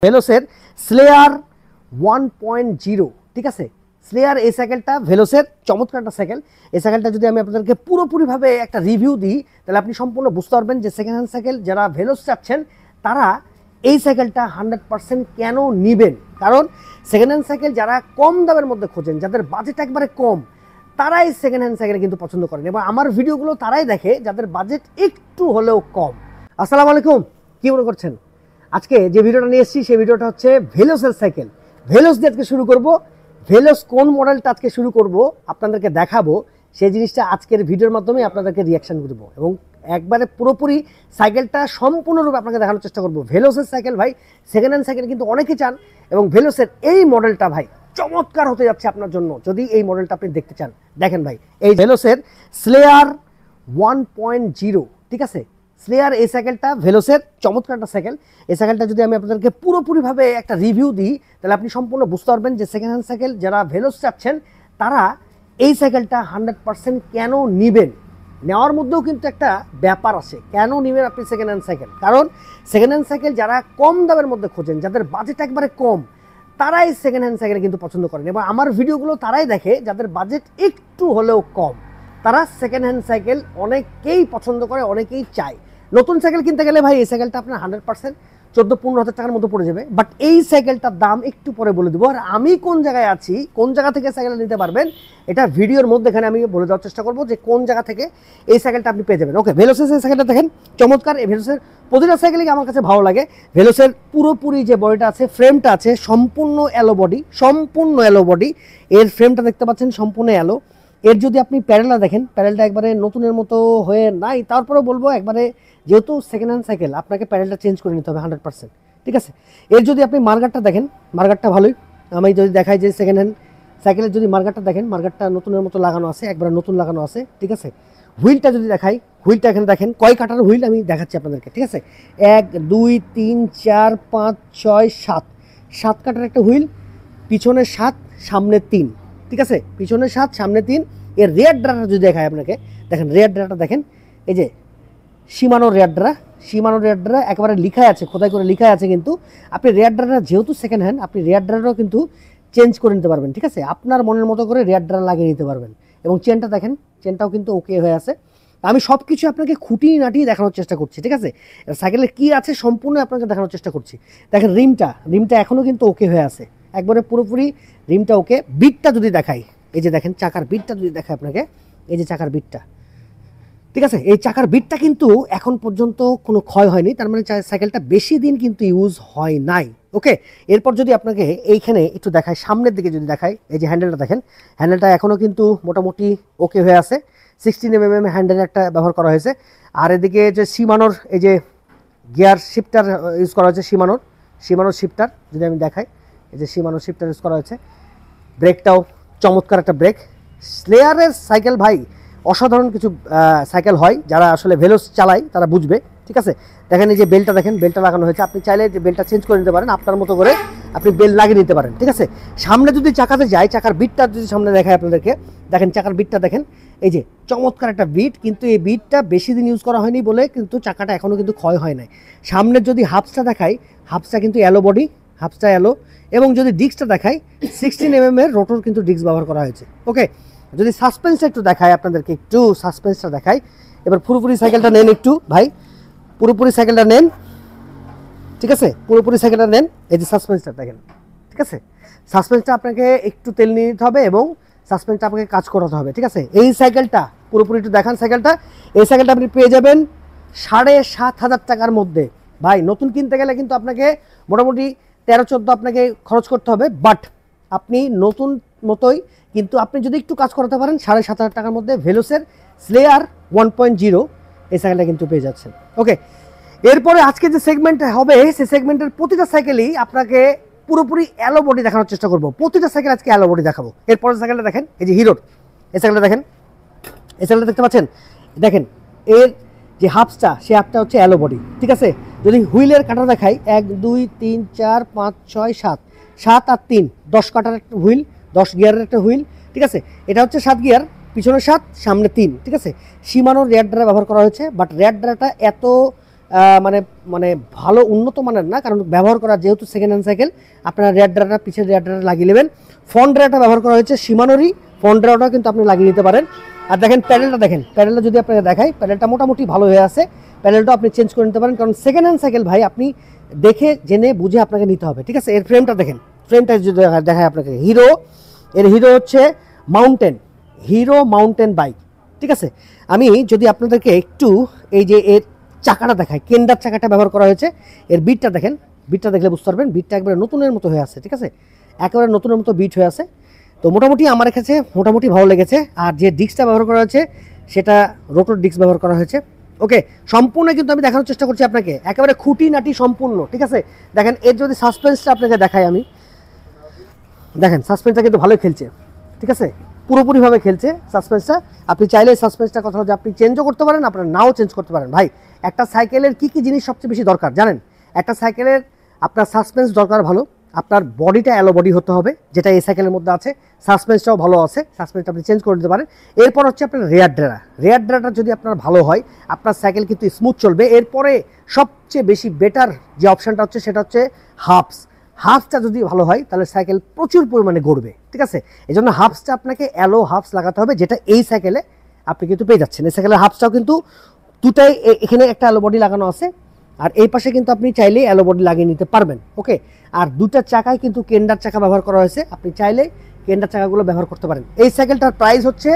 ভেলোসের Slayer 1.0 ঠিক আছে। Slayer এই সাইকেলটা ভেলোসের চমৎকার একটা সাইকেল। এই সাইকেলটা যদি আমি আপনাদেরকে পুরোপুরিভাবে একটা রিভিউ দিই তাহলে আপনি সম্পূর্ণ বুঝতে পারবেন যে সেকেন্ড হ্যান্ড সাইকেল যারা ভেলোস চাচ্ছেন তারা এই সাইকেলটা 100% কেন নেবেন। কারণ সেকেন্ড হ্যান্ড সাইকেল যারা কম দামের মধ্যে খোঁজেন, যাদের বাজেট একবারে কম, তারাই সেকেন্ড হ্যান্ড সাইকেল কিন্তু পছন্দ করেন এবং আমার ভিডিওগুলো তারাই দেখে যাদের বাজেট একটু হলেও কম। আসসালামু আলাইকুম, কী মনে করছেন? আজকে যে ভিডিওটা নিয়ে এসেছি সেই ভিডিওটা হচ্ছে ভেলোসের সাইকেল। ভেলোস দিয়ে আজকে শুরু করব। ভেলোস কোন মডেলটা আজকে শুরু করব আপনাদেরকে দেখাবো, সেই জিনিসটা আজকের ভিডিওর মাধ্যমে আপনাদেরকে রিয়াকশন করব এবং একবারে পুরোপুরি সাইকেলটা সম্পূর্ণরূপে আপনাকে দেখানোর চেষ্টা করব। ভেলোসের সাইকেল ভাই, সেকেন্ড হ্যান্ড সাইকেল কিন্তু অনেকেই চান এবং ভেলোসের এই মডেলটা ভাই চমৎকার হতে যাচ্ছে আপনার জন্য যদি এই মডেলটা আপনি দেখতে চান। দেখেন ভাই, এই ভেলোসের স্লেয়ার 1.0 ঠিক আছে। স্লেয়ার এই সাইকেলটা ভেলোসের চমৎকার একটা সাইকেল। এই সাইকেলটা যদি আমি আপনাদেরকে পুরোপুরিভাবে একটা রিভিউ দিই তাহলে আপনি সম্পূর্ণ বুঝতে পারবেন যে সেকেন্ড হ্যান্ড সাইকেল যারা ভেলোস চাচ্ছেন তারা এই সাইকেলটা 100% কেন নেবেন। নেওয়ার মধ্যেও কিন্তু একটা ব্যাপার আছে, কেন নেবেন আপনি সেকেন্ড হ্যান্ড সাইকেল। কারণ সেকেন্ড হ্যান্ড সাইকেল যারা কম দামের মধ্যে খোঁজেন, যাদের বাজেট একবারে কম, তারাই সেকেন্ড হ্যান্ড সাইকেল কিন্তু পছন্দ করেন এবং আমার ভিডিওগুলো তারাই দেখে যাদের বাজেট একটু হলেও কম। তারা সেকেন্ড হ্যান্ড সাইকেল অনেকেই পছন্দ করে, অনেকেই চায়। নতুন সাইকেল কিনতে গেলে ভাই এই সাইকেলটা আপনার 100% 14-15 হাজার টাকার মতো পড়ে যাবে, বাট এই সাইকেলটার দাম একটু পরে বলে দেবো। আর আমি কোন জায়গায় আছি, কোন জায়গা থেকে সাইকেল নিতে পারবেন, এটা ভিডিওর মধ্যে এখানে আমি বলে দেওয়ার চেষ্টা করবো যে কোন জায়গা থেকে এই সাইকেলটা আপনি পেয়ে যাবেন। ওকে, ভেলোসের সাইকেলটা দেখেন চমৎকার। এই ভেলোসের প্রতিটা সাইকেলই আমার কাছে ভালো লাগে। ভেলোসের পুরোপুরি যে বডিটা আছে, ফ্রেমটা আছে সম্পূর্ণ অ্যালো বডি, সম্পূর্ণ অ্যালো বডি। এর ফ্রেমটা দেখতে পাচ্ছেন সম্পূর্ণ অ্যালো। এর যদি আপনি প্যাডেলটা দেখেন, প্যাডেলটা একবারে নতুনের মতো হয়ে নাই, তারপরেও বলবো একবারে যেহেতু সেকেন্ড হ্যান্ড সাইকেল আপনাকে প্যাডেলটা চেঞ্জ করে নিতে হবে 100% ঠিক আছে। এর যদি আপনি মার্গারটা দেখেন, মার্গারটা ভালোই। আমি যদি দেখাই যে সেকেন্ড হ্যান্ড সাইকেলের যদি মার্গারটা দেখেন, মার্গারটা নতুনের মতো লাগানো আছে, একবারে নতুন লাগানো আছে ঠিক আছে। হুইলটা যদি দেখাই, হুইলটা এখানে দেখেন কয় কাটার হুইল আমি দেখাচ্ছি আপনাদেরকে ঠিক আছে। 1 2 3 4 5 6 7 7 কাটার একটা হুইল, পিছনে 7 সামনে 3 ঠিক আছে। পিছনে 7 সামনে 3। এর রেয়ার ড্রাটা যদি দেখায় আপনাকে, দেখেন রেয়ার ড্রাটা দেখেন, এই যে শিমানো রেয়ার ড্রা, শিমানো রেয়ার ড্রা একেবারে লিখাই আছে, খোদাই করে লিখাই আছে। কিন্তু আপনি রেয়ার ড্রাটা যেহেতু সেকেন্ড হ্যান্ড, আপনি রেয়ার ড্রাটাও কিন্তু চেঞ্জ করে নিতে পারবেন ঠিক আছে। আপনার মনের মতো করে রেয়ার ড্রা লাগিয়ে নিতে পারবেন এবং চেনটা দেখেন, চেনটাও কিন্তু ওকে হয়ে আছে। আমি সব কিছু আপনাকে খুঁটিয়ে নাটিয়ে দেখানোর চেষ্টা করছি ঠিক আছে। সাইকেলের কী আছে সম্পূর্ণ আপনাকে দেখানোর চেষ্টা করছি। দেখেন রিমটা এখনও কিন্তু ওকে হয়ে আছে, একবারে পুরোপুরি রিমটা ওকে। বিটটা যদি দেখাই, এই যে দেখেন চাকার বিটটা যদি দেখায় আপনাকে, এই যে চাকার বিটটা ঠিক আছে। এই চাকার বিটটা কিন্তু এখন পর্যন্ত কোনো ক্ষয় হয়নি, তার মানে সাইকেলটা বেশি দিন কিন্তু ইউজ হয় নাই। ওকে, এরপর যদি আপনাকে এইখানে একটু দেখায়, সামনের দিকে যদি দেখায়, এই যে হ্যান্ডেলটা দেখেন, হ্যান্ডেলটা এখনও কিন্তু মোটামুটি ওকে হয়ে আছে। 16mm হ্যান্ডেল একটা ব্যবহার করা হয়েছে। আর এদিকে যে শিমানোর এই যে গিয়ার শিফটার ইউজ করা হয়েছে, শিমানোর শিফটার যদি আমি দেখাই, এই যে শিমানোর শিফটার ইউজ করা হয়েছে। ব্রেকটাও চমৎকার একটা ব্রেক। স্লেয়ারের সাইকেল ভাই অসাধারণ কিছু সাইকেল হয়, যারা আসলে ভেলোস চালায় তারা বুঝবে ঠিক আছে। দেখেন এই যে বেল্টটা দেখেন, বেল্টটা লাগানো হয়েছে। আপনি চাইলে যে বেল্টটা চেঞ্জ করে নিতে পারেন, আপনার মতো করে আপনি বেল্ট লাগিয়ে নিতে পারেন ঠিক আছে। সামনে যদি চাকাতে যায়, চাকার বিটটা যদি সামনে দেখায় আপনাদেরকে, দেখেন চাকার বিটটা দেখেন, এই যে চমৎকার একটা বিট। কিন্তু এই বিটটা বেশি দিন ইউজ করা হয়নি বলে কিন্তু চাকাটা এখনও কিন্তু ক্ষয় হয় নাই। সামনের যদি হাফসটা দেখাই, হাফসটা কিন্তু অ্যালো বডি, হাফসটা অ্যালো। এবং যদি ডিস্কটা দেখাই, 16mm এর রোটর কিন্তু ডিস্ক ব্যবহার করা হয়েছে। ওকে, যদি সাসপেন্সটা একটু দেখায় আপনাদেরকে, একটু সাসপেন্সটা দেখাই। এবার পুরোপুরি সাইকেলটা নেন একটু ভাই, পুরোপুরি সাইকেলটা নেন ঠিক আছে, পুরোপুরি সাইকেলটা নেন। এই যে সাসপেন্সটা দেখেন ঠিক আছে। সাসপেন্সটা আপনাকে একটু তেল নিয়ে নিতে হবে এবং সাসপেন্সটা আপনাকে কাজ করাতে হবে ঠিক আছে। এই সাইকেলটা পুরোপুরি একটু দেখান সাইকেলটা। এই সাইকেলটা আপনি পেয়ে যাবেন 7,500 টাকার মধ্যে। ভাই নতুন কিনতে গেলে কিন্তু আপনাকে মোটামুটি 13-14 আপনাকে খরচ করতে হবে, বাট আপনি নতুন মতোই কিন্তু আপনি যদি একটু কাজ করাতে পারেন 7,500 টাকার মধ্যে ভেলোসের স্লেয়ার 1.0 এই সাইকেলটা কিন্তু পেয়ে যাচ্ছেন। ওকে, এরপরে আজকে যে সেগমেন্ট হবে সেই সেগমেন্টের প্রতিটা সাইকেলই আপনাকে পুরোপুরি অ্যালো বডি দেখানোর চেষ্টা করবো। প্রতিটা সাইকেল আজকে অ্যালো বডি দেখাবো। এরপরে সাইকেলটা দেখেন, এই যে হিরোর এই সাইকেলটা দেখেন, এই সাইকেলটা দেখতে পাচ্ছেন, দেখেন এর যে হাফসটা, সে হাফটা হচ্ছে অ্যালো বডি ঠিক আছে। যদি হুইলের কাটা দেখাই, 1 2 3 4 5 6 7 7 আর 3 10 কাটার একটা হুইল, 10 গিয়ারের একটা হুইল ঠিক আছে। এটা হচ্ছে 7 গিয়ার, পিছনে 7 সামনে 3 ঠিক আছে। শিমানোর রেয়ার ড্রা ব্যবহার করা হয়েছে, বাট রেয়ার ড্রাটা এত মানে মানে ভালো উন্নত মানের না, কারণ ব্যবহার করা যেহেতু সেকেন্ড হ্যান্ড সাইকেল, আপনারা রেড ড্রাটা পিছের রেড ড্রাটা লাগিয়ে নেবেন। ফ্রন্ট ড্রাটা ব্যবহার করা হয়েছে সীমানোরই, ফ্রন্ট ড্রাটাও কিন্তু আপনি লাগিয়ে নিতে পারেন। আর দেখেন প্যাডেলটা দেখেন, প্যাডেলটা যদি আপনাকে দেখাই, প্যাডেলটা মোটামুটি ভালো হয়ে আছে, প্যাডেলটাও আপনি চেঞ্জ করে নিতে পারেন, কারণ সেকেন্ড হ্যান্ড সাইকেল ভাই আপনি দেখে জেনে বুঝে আপনাকে নিতে হবে, ঠিক আছে। এর ফ্রেমটা দেখেন, ফ্রেমটা যদি দেখায় আপনাকে, হিরো হচ্ছে মাউন্টেন, হিরো মাউন্টেন বাইক, ঠিক আছে। আমি যদি আপনাদেরকে একটু এই যে এর চাকাটা দেখায়, কেন্ডার চাকাটা ব্যবহার করা হয়েছে, এর বিটটা দেখেন, বিটটা দেখলে বুঝতে পারবেন বিটটা একবারে নতুনের মতো হয়ে আছে, ঠিক আছে, একেবারে নতুনের মতো বিট হয়ে আছে। তো মোটামুটি আমার কাছে মোটামুটি ভালো লেগেছে। আর যে ডিস্কটা ব্যবহার করা হয়েছে সেটা রোটর ডিস্ক ব্যবহার করা হয়েছে। ওকে, সম্পূর্ণ কিন্তু আমি দেখানোর চেষ্টা করছি আপনাকে, একেবারে খুঁটিনাটি সম্পূর্ণ, ঠিক আছে। দেখেন এর যদি সাসপেন্সটা আপনাকে দেখাই আমি, দেখেন সাসপেন্সটা কিন্তু ভালোই খেলছে, ঠিক আছে, পুরোপুরিভাবে খেলছে সাসপেন্সটা। আপনি চাইলে সাসপেন্সটা কথা হচ্ছে আপনি চেঞ্জও করতে পারেন, আপনার নাও চেঞ্জ করতে পারেন। ভাই একটা সাইকেলের কি কি জিনিস সবচেয়ে বেশি দরকার জানেন? একটা সাইকেলের আপনার সাসপেন্স দরকার ভালো, আপনার বডিটা অ্যালো বডি হতে হবে, যেটা এই সাইকেলের মধ্যে আছে, সাসপেন্সটাও ভালো আছে, সাসপেন্সটা আপনি চেঞ্জ করে দিতে পারেন। এরপর হচ্ছে আপনার রেয়ার ড্রাটা যদি আপনার ভালো হয়, আপনার সাইকেল কিন্তু স্মুথ চলবে। এরপরে সবচেয়ে বেশি বেটার যে অপশানটা হচ্ছে সেটা হচ্ছে হাফসটা যদি ভালো হয় তাহলে সাইকেল প্রচুর পরিমাণে ঘুরবে, ঠিক আছে। এই জন্য হাফসটা আপনাকে অ্যালো হাফস লাগাতে হবে, যেটা এই সাইকেলে আপনি কিন্তু পেয়ে যাচ্ছেন। এই সাইকেলের হাফসটাও কিন্তু দুটাই, এখানে একটা অ্যালো বডি লাগানো আছে, আর এই পাশে কিন্তু আপনি চাইলেই অ্যালো বডি লাগিয়ে নিতে পারবেন। ওকে, আর দুটার চাকায় কিন্তু কেন্ডার চাকা ব্যবহার করা হয়েছে, আপনি চাইলে কেন্ডার চাকাগুলো ব্যবহার করতে পারেন। এই সাইকেলটার প্রাইস হচ্ছে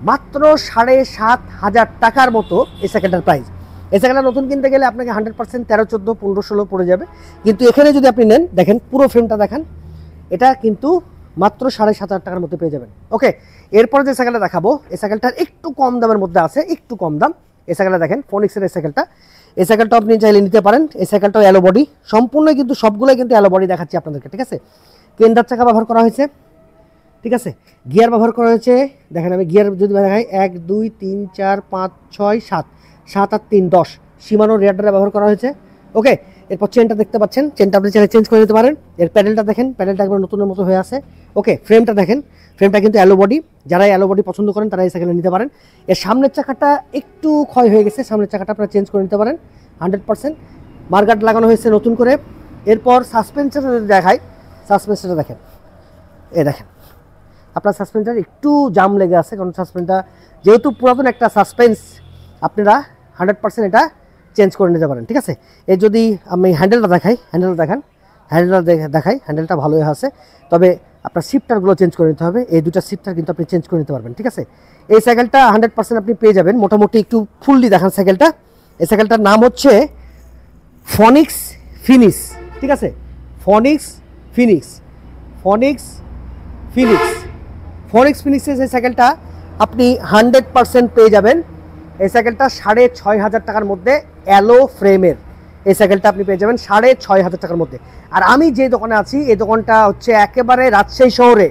মাত্র 7,500 টাকার মতো এই সাইকেলটার প্রাইস। এই সাইকেলটা নতুন কিনতে গেলে আপনাকে 100% 13, 14, 15, 16 পড়ে যাবে, কিন্তু এখানে যদি আপনি নেন, দেখেন পুরো ফ্রেমটা দেখেন, এটা কিন্তু মাত্র 7,500 টাকার মধ্যে পেয়ে যাবেন। ওকে, এরপর যে সাইকেলটা দেখাবো, এই সাইকেলটার একটু কম দামের মধ্যে আছে, একটু কম দাম। এই সাইকেলটা দেখেন, ফোনিক্সের এই সাইকেলটা, এই সাইকেলটা আপনি চাইলে নিতে পারেন। এই সাইকেলটাও অ্যালো বডি, সম্পূর্ণ কিন্তু সবগুলোই কিন্তু অ্যালো বডি দেখাচ্ছি আপনাদেরকে, ঠিক আছে। কেন্ডার চাকা ব্যবহার করা হয়েছে, ঠিক আছে, গিয়ার ব্যবহার করা হয়েছে। দেখেন আমি গিয়ার যদি দেখাই, 1, 2, 3, 4, 5, 6, 7, 7 আর 3, 10 সীমানো রেয়ারটা ব্যবহার করা হয়েছে। ওকে, এরপর চেনটা দেখতে পাচ্ছেন, চেনটা আপনি চাইলে চেঞ্জ করে নিতে পারেন। এর প্যাডেলটা দেখেন, প্যাডেলটা একবার নতুনের মতো হয়ে আছে। ওকে, ফ্রেমটা দেখেন, ফ্রেমটা কিন্তু অ্যালো বডি, যারা অ্যালো বডি পছন্দ করেন তারা এই সাইকেলে নিতে পারেন। এর সামনের চাকাটা একটু ক্ষয় হয়ে গেছে, সামনের চাকাটা আপনারা চেঞ্জ করে নিতে পারেন 100%। মার্গাট লাগানো হয়েছে নতুন করে। এরপর সাসপেন্সারটা যদি দেখাই, সাসপেন্সারটা দেখেন, এ দেখেন আপনার সাসপেন্সার একটু জাম লেগে আছে, কারণ সাসপেন্সটা যেহেতু পুরাতন একটা সাসপেন্স, আপনারা 100% এটা চেঞ্জ করে নিতে পারেন, ঠিক আছে। এর যদি আমি হ্যান্ডেলটা দেখাই, হ্যান্ডেলটা ভালোই আছে, তবে আপনার শিফটারগুলো চেঞ্জ করে নিতে হবে। এই দুটা শিফটার কিন্তু আপনি চেঞ্জ করে নিতে পারবেন, ঠিক আছে। এই সাইকেলটা 100% আপনি পেয়ে যাবেন। মোটামুটি একটু ফুললি দেখান সাইকেলটা। এই সাইকেলটার নাম হচ্ছে ফনিক্স ফিনিক্স, ঠিক আছে, ফনিক্স ফিনিক্সের এই সাইকেলটা আপনি 100% পেয়ে যাবেন। এই সাইকেলটা 6,500 টাকার মধ্যে অ্যালো ফ্রেমের এই সাইকেলটা আপনি পেয়ে যাবেন 6,500 টাকার মধ্যে। আর আমি যে দোকানে আছি, এই দোকানটা হচ্ছে একেবারে রাজশাহী শহরে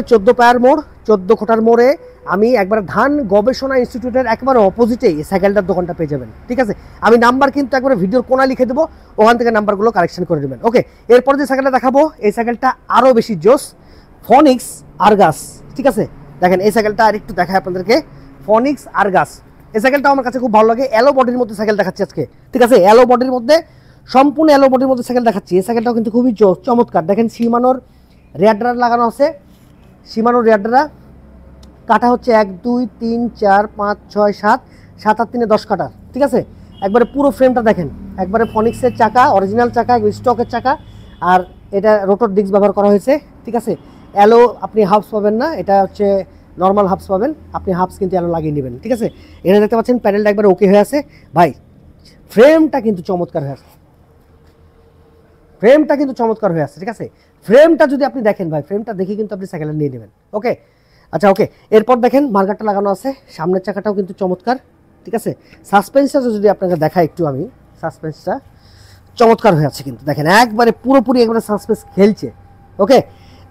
14 পায়ার মোড়, 14 কোটার মোড়ে। আমি একবার ধান গবেষণা ইনস্টিটিউটের একেবারে অপোজিটেই এই সাইকেলটার দোকানটা পেয়ে যাবেন, ঠিক আছে। আমি নাম্বার কিন্তু একবারে ভিডিওর কোনায় লিখে দেবো, ওখান থেকে নাম্বারগুলো কালেকশন করে দেবেন। ওকে, এরপর যে সাইকেলটা দেখাবো, এই সাইকেলটা আরও বেশি জোস, ফনিক্স আরগাস, ঠিক আছে। দেখেন এই সাইকেলটা আর একটু দেখায় আপনাদেরকে, ফনিক্স আরগাস। এই সাইকেলটা আমার কাছে খুব ভালো লাগে, অ্যালো বডির মধ্যে সাইকেল দেখাচ্ছি আজকে, ঠিক আছে, অ্যালো বডির মধ্যে, সম্পূর্ণ অ্যালো বডির মধ্যে সাইকেল দেখাচ্ছি। এই সাইকেলটাও কিন্তু খুবই চমৎকার। দেখেন সীমানোর রেয়ারড্রার লাগানো আছে, সীমানোর রেয়ারড্রা কাটা হচ্ছে 1, 2, 3, 4, 5, 6, 7, 7 আর 3, 10 কাটার, ঠিক আছে। একবারে পুরো ফ্রেমটা দেখেন, একবারে ফনিক্সের চাকা, অরিজিনাল চাকা, স্টকের চাকা, আর এটা রোটর ডিস্ক ব্যবহার করা হয়েছে, ঠিক আছে। অ্যালো আপনি হাফস পাবেন না, এটা হচ্ছে নর্মাল হাফস পাবেন, আপনি হাফস কিন্তু অ্যালো লাগিয়ে নেবেন, ঠিক আছে। এখানে দেখতে পাচ্ছেন প্যাডেলটা একবার ওকে হয়ে আছে। ভাই ফ্রেমটা কিন্তু চমৎকার হয়ে আছে, ঠিক আছে। ফ্রেমটা যদি আপনি দেখেন ভাই, ফ্রেমটা দেখে কিন্তু আপনি সাইকেলটা নিয়ে নেবেন। ওকে, আচ্ছা, ওকে, এরপর দেখেন মার্গারটা লাগানো আছে, সামনের চাকাটাও কিন্তু চমৎকার, ঠিক আছে। সাসপেন্সটা যদি আপনাকে দেখাই একটু, আমি সাসপেন্সটা চমৎকার হয়ে আছে কিন্তু, দেখেন একবারে পুরোপুরি একবারে সাসপেন্স খেলছে। ওকে,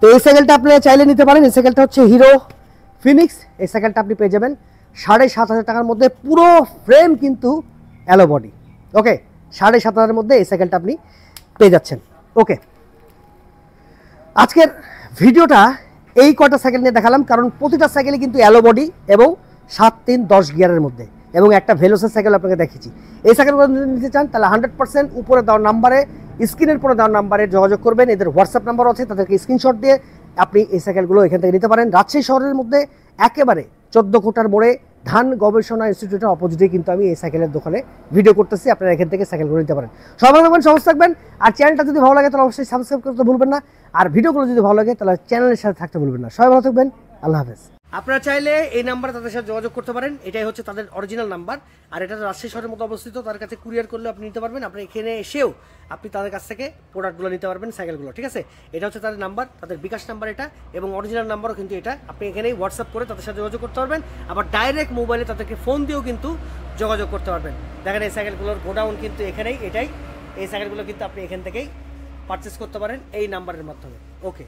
তো এই সাইকেলটা আপনি চাইলে নিতে পারেন। এই সাইকেলটা হচ্ছে হিরো ফিনিক্স। এই সাইকেলটা আপনি পেয়ে যাবেন 7,500 টাকার মধ্যে, পুরো ফ্রেম কিন্তু অ্যালো বডি। ওকে, 7,500 মধ্যে এই সাইকেলটা আপনি পেয়ে যাচ্ছেন। ওকে, আজকের ভিডিওটা এই কটা সাইকেল নিয়ে দেখালাম, কারণ প্রতিটা সাইকেলে কিন্তু অ্যালো বডি এবং 7, 3, 10 গিয়ারের মধ্যে। এবং একটা ভেলোসের সাইকেল আপনাকে দেখিয়েছি। এই সাইকেলগুলো যদি নিতে চান তাহলে 100% উপরে দেওয়া নাম্বারে, স্ক্রিনের পরে দেওয়া নাম্বারে যোগাযোগ করবেন। এদের হোয়াটসঅ্যাপ নাম্বার আছে, তাদেরকে স্ক্রিনশট দিয়ে আপনি এই সাইকেলগুলো এখান থেকে নিতে পারেন। রাজশাহী শহরের মধ্যে একেবারে 14 কোটার মোড়ে ধান গবেষণা ইনস্টিটিউটের অপোজিটে কিন্তু আমি এই সাইকেলের দোকানে ভিডিও করতেছি। আপনারা এখান থেকে সাইকেলগুলো নিতে পারেন। সবাই থাকবেন, সহজ থাকবেন। আর চ্যানেলটা যদি ভালো লাগে তাহলে অবশ্যই সাবস্ক্রাইব করতে ভুলবেন না। আর ভিডিওগুলো যদি ভালো লাগে তাহলে চ্যানেলের সাথে থাকতে ভুলবেন না। সবাই ভালো থাকবেন, আল্লাহ হাফেজ। আপনারা চাইলে এই নাম্বারে তাদের সাথে যোগাযোগ করতে পারেন। এটাই হচ্ছে তাদের অরিজিনাল নাম্বার। আর এটা রাজশাহী শহরের মতো অবস্থিত, তার কাছে কুরিয়ার করলে আপনি নিতে পারবেন। আপনি এখানে এসেও আপনি তাদের কাছ থেকে প্রোডাক্টগুলো নিতে পারবেন, সাইকেলগুলো, ঠিক আছে। এটা হচ্ছে তাদের নাম্বার, তাদের বিকাশ নাম্বার এটা, এবং অরিজিনাল নাম্বারও কিন্তু এটা। আপনি এখানেই হোয়াটসঅ্যাপ করে তাদের সাথে যোগাযোগ করতে পারবেন। আবার ডাইরেক্ট মোবাইলে তাদেরকে ফোন দিয়েও কিন্তু যোগাযোগ করতে পারবেন। দেখেন এই সাইকেলগুলোর গোডাউন কিন্তু এখানেই, এটাই। এই সাইকেলগুলো কিন্তু আপনি এখান থেকেই পারচেস করতে পারেন এই নাম্বারের মাধ্যমে। ওকে।